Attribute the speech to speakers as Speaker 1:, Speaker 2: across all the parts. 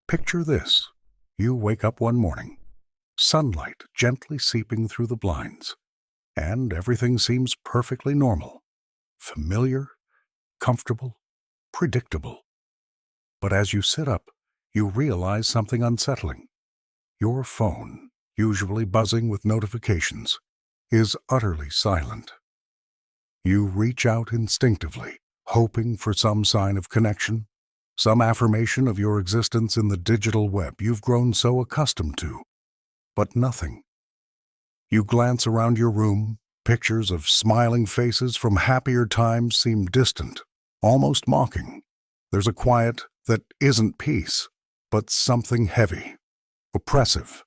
Speaker 1: Picture this. You wake up one morning, sunlight gently seeping through the blinds, and everything seems perfectly normal, familiar, comfortable, predictable. But as you sit up, you realize something unsettling. Your phone, usually buzzing with notifications, is utterly silent. You reach out instinctively, hoping for some sign of connection, some affirmation of your existence in the digital web you've grown so accustomed to. But nothing. You glance around your room, pictures of smiling faces from happier times seem distant, almost mocking. There's a quiet that isn't peace, but something heavy, oppressive.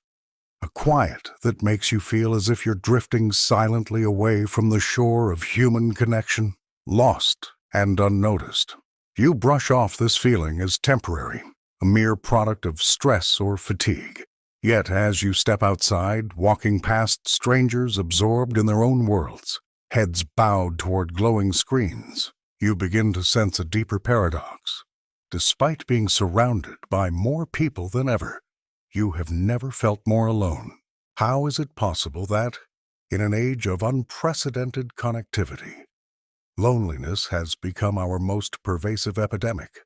Speaker 1: A quiet that makes you feel as if you're drifting silently away from the shore of human connection, lost and unnoticed. You brush off this feeling as temporary, a mere product of stress or fatigue. Yet as you step outside, walking past strangers absorbed in their own worlds, heads bowed toward glowing screens, you begin to sense a deeper paradox. Despite being surrounded by more people than ever, you have never felt more alone. How is it possible that, in an age of unprecedented connectivity, loneliness has become our most pervasive epidemic?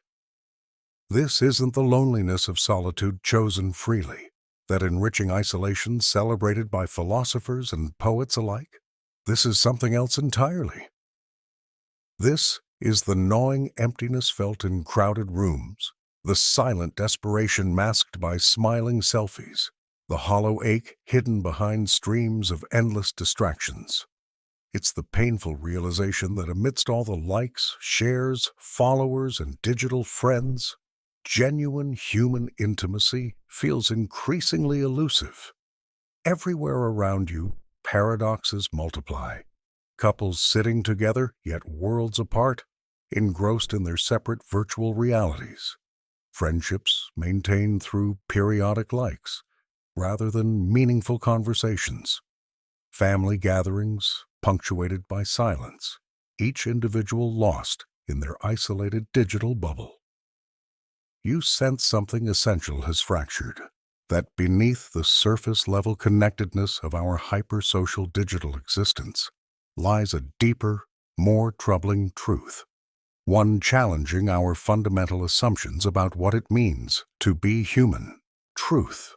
Speaker 1: This isn't the loneliness of solitude chosen freely, that enriching isolation celebrated by philosophers and poets alike. This is something else entirely. This is the gnawing emptiness felt in crowded rooms, the silent desperation masked by smiling selfies, the hollow ache hidden behind streams of endless distractions. It's the painful realization that amidst all the likes, shares, followers, and digital friends, genuine human intimacy feels increasingly elusive. Everywhere around you, paradoxes multiply. Couples sitting together, yet worlds apart, engrossed in their separate virtual realities. Friendships maintained through periodic likes, rather than meaningful conversations. Family gatherings punctuated by silence, each individual lost in their isolated digital bubble. You sense something essential has fractured, that beneath the surface-level connectedness of our hypersocial digital existence lies a deeper, more troubling truth, one challenging our fundamental assumptions about what it means to be human. Truth,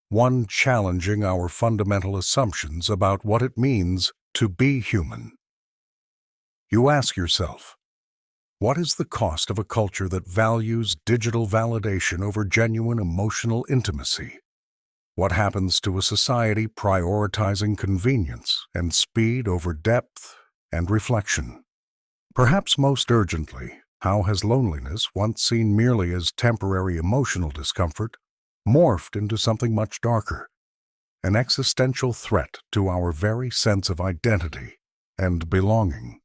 Speaker 1: one challenging our fundamental assumptions about what it means to be human. You ask yourself, what is the cost of a culture that values digital validation over genuine emotional intimacy? What happens to a society prioritizing convenience and speed over depth and reflection? Perhaps most urgently, how has loneliness, once seen merely as temporary emotional discomfort, morphed into something much darker, an existential threat to our very sense of identity and belonging?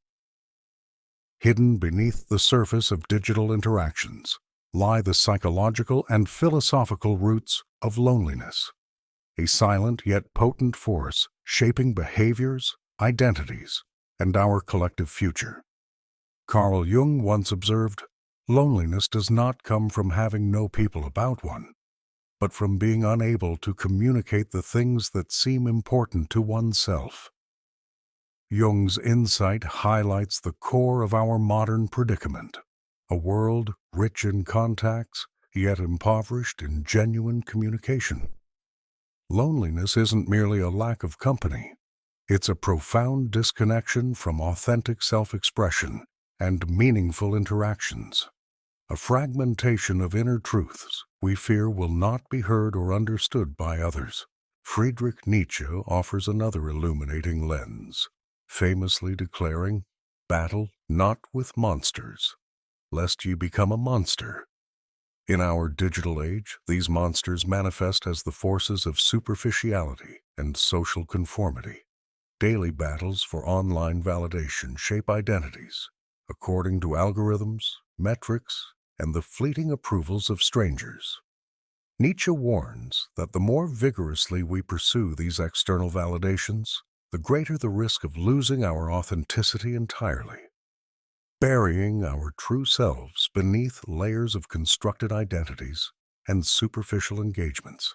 Speaker 1: Hidden beneath the surface of digital interactions lie the psychological and philosophical roots of loneliness, a silent yet potent force shaping behaviors, identities, and our collective future. Carl Jung once observed, loneliness does not come from having no people about one, but from being unable to communicate the things that seem important to oneself. Jung's insight highlights the core of our modern predicament, a world rich in contacts, yet impoverished in genuine communication. Loneliness isn't merely a lack of company. It's a profound disconnection from authentic self-expression and meaningful interactions, a fragmentation of inner truths we fear will not be heard or understood by others. Friedrich Nietzsche offers another illuminating lens, famously declaring, "Battle not with monsters, lest ye become a monster." In our digital age, these monsters manifest as the forces of superficiality and social conformity. Daily battles for online validation shape identities according to algorithms, metrics, and the fleeting approvals of strangers. Nietzsche warns that the more vigorously we pursue these external validations, the greater the risk of losing our authenticity entirely. Burying our true selves beneath layers of constructed identities and superficial engagements.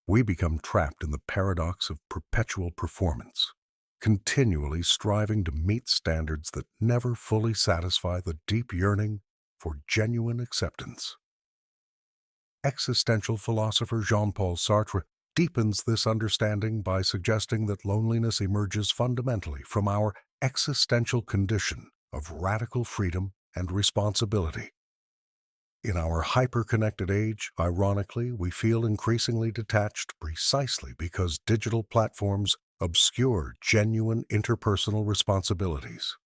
Speaker 1: We become trapped in the paradox of perpetual performance, continually striving to meet standards that never fully satisfy the deep yearning for genuine acceptance. Existential philosopher Jean-Paul Sartre deepens this understanding by suggesting that loneliness emerges fundamentally from our existential condition of radical freedom and responsibility. In our hyper-connected age, ironically, we feel increasingly detached precisely because digital platforms obscure genuine interpersonal responsibilities.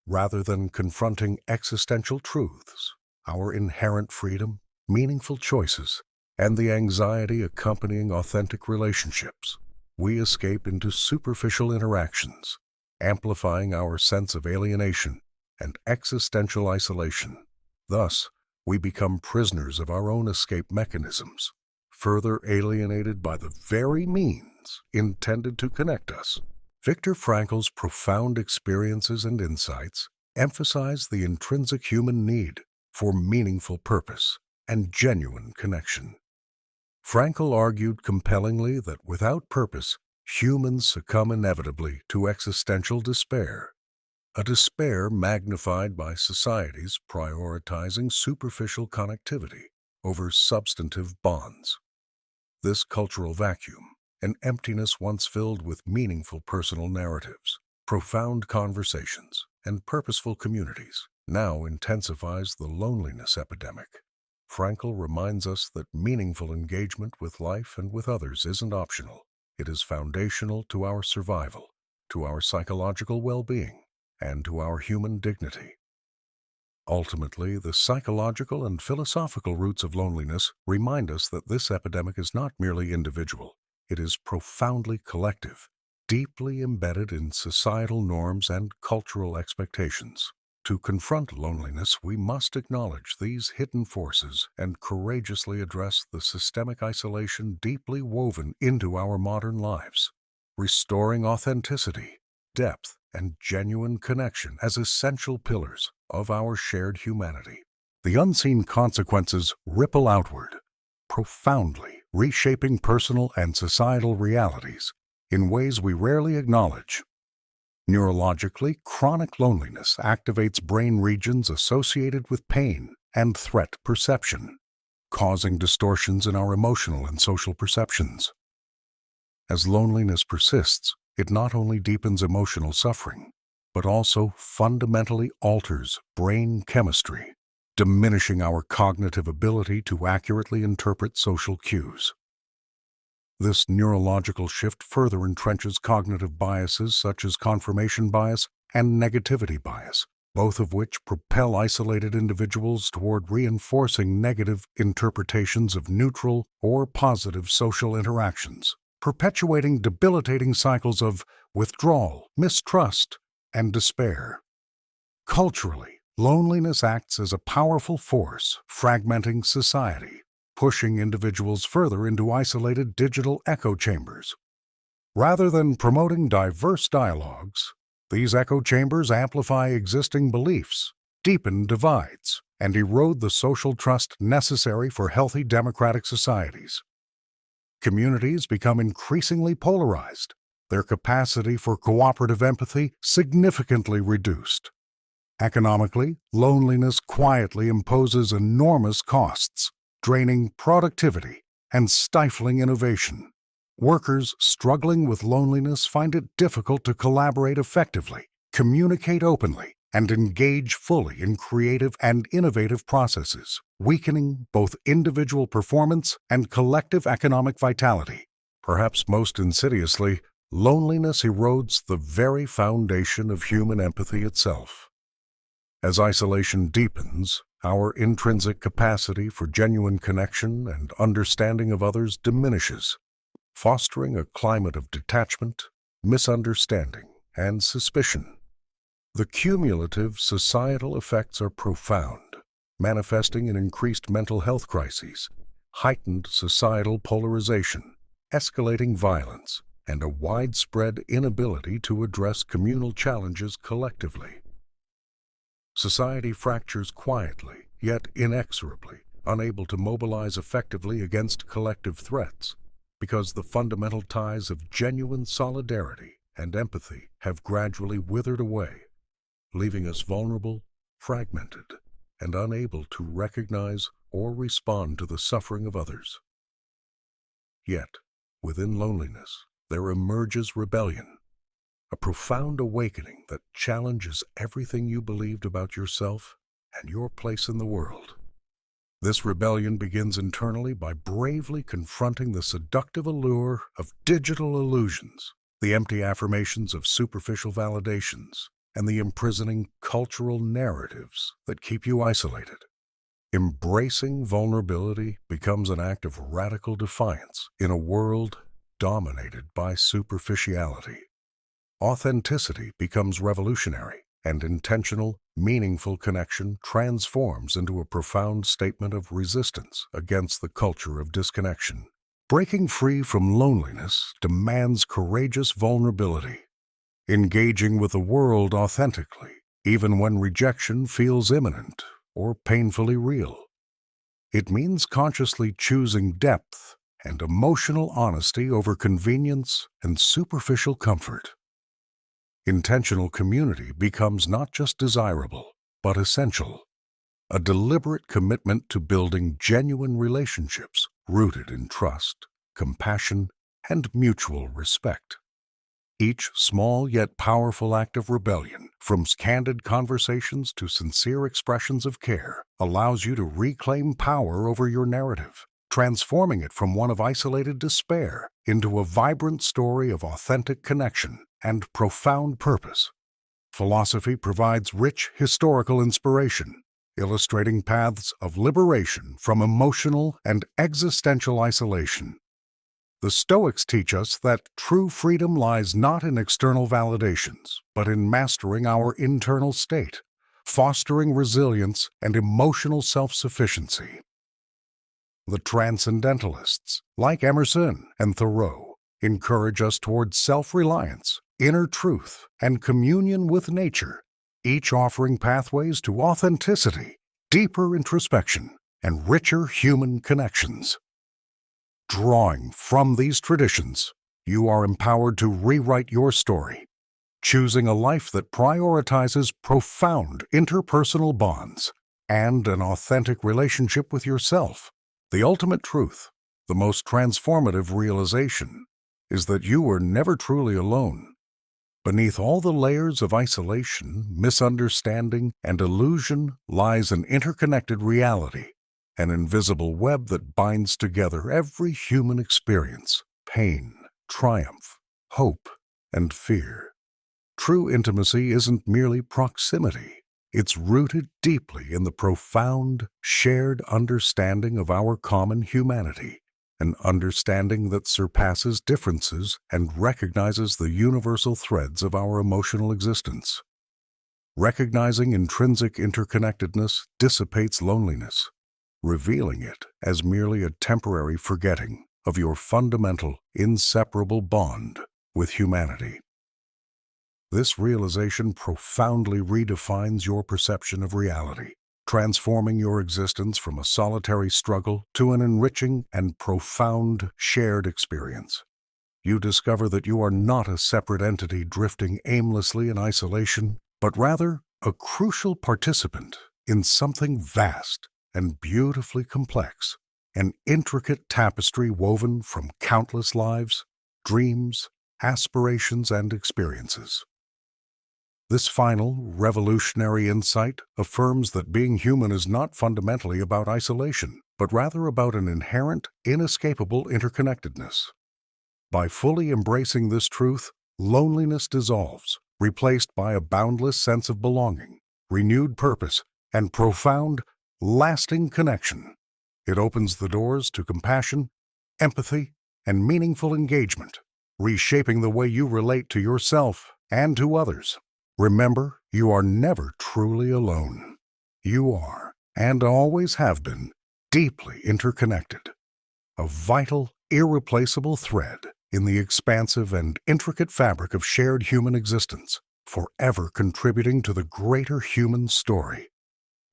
Speaker 1: Rather than confronting existential truths, our inherent freedom, meaningful choices, and the anxiety accompanying authentic relationships, we escape into superficial interactions, amplifying our sense of alienation and existential isolation. Thus, we become prisoners of our own escape mechanisms, further alienated by the very means intended to connect us. Viktor Frankl's profound experiences and insights emphasize the intrinsic human need for meaningful purpose and genuine connection. Frankl argued compellingly that without purpose, humans succumb inevitably to existential despair, a despair magnified by societies prioritizing superficial connectivity over substantive bonds. This cultural vacuum, an emptiness once filled with meaningful personal narratives, profound conversations, and purposeful communities, now intensifies the loneliness epidemic. Frankl reminds us that meaningful engagement with life and with others isn't optional. It is foundational to our survival, to our psychological well-being, and to our human dignity. Ultimately, the psychological and philosophical roots of loneliness remind us that this epidemic is not merely individual. It is profoundly collective, deeply embedded in societal norms and cultural expectations. To confront loneliness, we must acknowledge these hidden forces and courageously address the systemic isolation deeply woven into our modern lives, restoring authenticity, depth, and genuine connection as essential pillars of our shared humanity. The unseen consequences ripple outward, profoundly reshaping personal and societal realities in ways we rarely acknowledge. Neurologically, chronic loneliness activates brain regions associated with pain and threat perception, causing distortions in our emotional and social perceptions. As loneliness persists, it not only deepens emotional suffering, but also fundamentally alters brain chemistry, diminishing our cognitive ability to accurately interpret social cues. This neurological shift further entrenches cognitive biases such as confirmation bias and negativity bias, both of which propel isolated individuals toward reinforcing negative interpretations of neutral or positive social interactions, perpetuating debilitating cycles of withdrawal, mistrust, and despair. Culturally, loneliness acts as a powerful force, fragmenting society, pushing individuals further into isolated digital echo chambers. Rather than promoting diverse dialogues, these echo chambers amplify existing beliefs, deepen divides, and erode the social trust necessary for healthy democratic societies. Communities become increasingly polarized, their capacity for cooperative empathy significantly reduced. Economically, loneliness quietly imposes enormous costs, draining productivity and stifling innovation. Workers struggling with loneliness find it difficult to collaborate effectively, communicate openly, and engage fully in creative and innovative processes, weakening both individual performance and collective economic vitality. Perhaps most insidiously, loneliness erodes the very foundation of human empathy itself. As isolation deepens, our intrinsic capacity for genuine connection and understanding of others diminishes, fostering a climate of detachment, misunderstanding, and suspicion. The cumulative societal effects are profound, manifesting in increased mental health crises, heightened societal polarization, escalating violence, and a widespread inability to address communal challenges collectively. Society fractures quietly, yet inexorably, unable to mobilize effectively against collective threats, because the fundamental ties of genuine solidarity and empathy have gradually withered away, leaving us vulnerable, fragmented, and unable to recognize or respond to the suffering of others. Yet, within loneliness, there emerges rebellion, a profound awakening that challenges everything you believed about yourself and your place in the world. This rebellion begins internally by bravely confronting the seductive allure of digital illusions, the empty affirmations of superficial validations, and the imprisoning cultural narratives that keep you isolated. Embracing vulnerability becomes an act of radical defiance in a world dominated by superficiality. Authenticity becomes revolutionary, and intentional, meaningful connection transforms into a profound statement of resistance against the culture of disconnection. Breaking free from loneliness demands courageous vulnerability, engaging with the world authentically, even when rejection feels imminent or painfully real. It means consciously choosing depth and emotional honesty over convenience and superficial comfort. Intentional community becomes not just desirable, but essential, a deliberate commitment to building genuine relationships rooted in trust, compassion, and mutual respect. Each small yet powerful act of rebellion, from candid conversations to sincere expressions of care, allows you to reclaim power over your narrative, transforming it from one of isolated despair into a vibrant story of authentic connection and profound purpose. Philosophy provides rich historical inspiration, illustrating paths of liberation from emotional and existential isolation. The Stoics teach us that true freedom lies not in external validations, but in mastering our internal state, fostering resilience and emotional self-sufficiency. The Transcendentalists, like Emerson and Thoreau, encourage us towards self-reliance, inner truth, and communion with nature, each offering pathways to authenticity, deeper introspection, and richer human connections. Drawing from these traditions, you are empowered to rewrite your story, choosing a life that prioritizes profound interpersonal bonds and an authentic relationship with yourself. The ultimate truth, the most transformative realization, is that you were never truly alone. Beneath all the layers of isolation, misunderstanding, and illusion lies an interconnected reality, an invisible web that binds together every human experience, pain, triumph, hope, and fear. True intimacy isn't merely proximity. It's rooted deeply in the profound, shared understanding of our common humanity, an understanding that surpasses differences and recognizes the universal threads of our emotional existence. Recognizing intrinsic interconnectedness dissipates loneliness, revealing it as merely a temporary forgetting of your fundamental, inseparable bond with humanity. This realization profoundly redefines your perception of reality, transforming your existence from a solitary struggle to an enriching and profound shared experience. You discover that you are not a separate entity drifting aimlessly in isolation, but rather a crucial participant in something vast and beautifully complex, an intricate tapestry woven from countless lives, dreams, aspirations, and experiences. This final, revolutionary insight affirms that being human is not fundamentally about isolation, but rather about an inherent, inescapable interconnectedness. By fully embracing this truth, loneliness dissolves, replaced by a boundless sense of belonging, renewed purpose, and profound, lasting connection. It opens the doors to compassion, empathy, and meaningful engagement, reshaping the way you relate to yourself and to others. Remember, you are never truly alone. You are, and always have been, deeply interconnected, a vital, irreplaceable thread in the expansive and intricate fabric of shared human existence, forever contributing to the greater human story.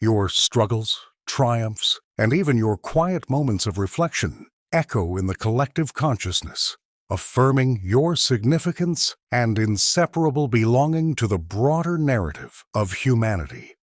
Speaker 1: Your struggles, triumphs, and even your quiet moments of reflection echo in the collective consciousness, affirming your significance and inseparable belonging to the broader narrative of humanity.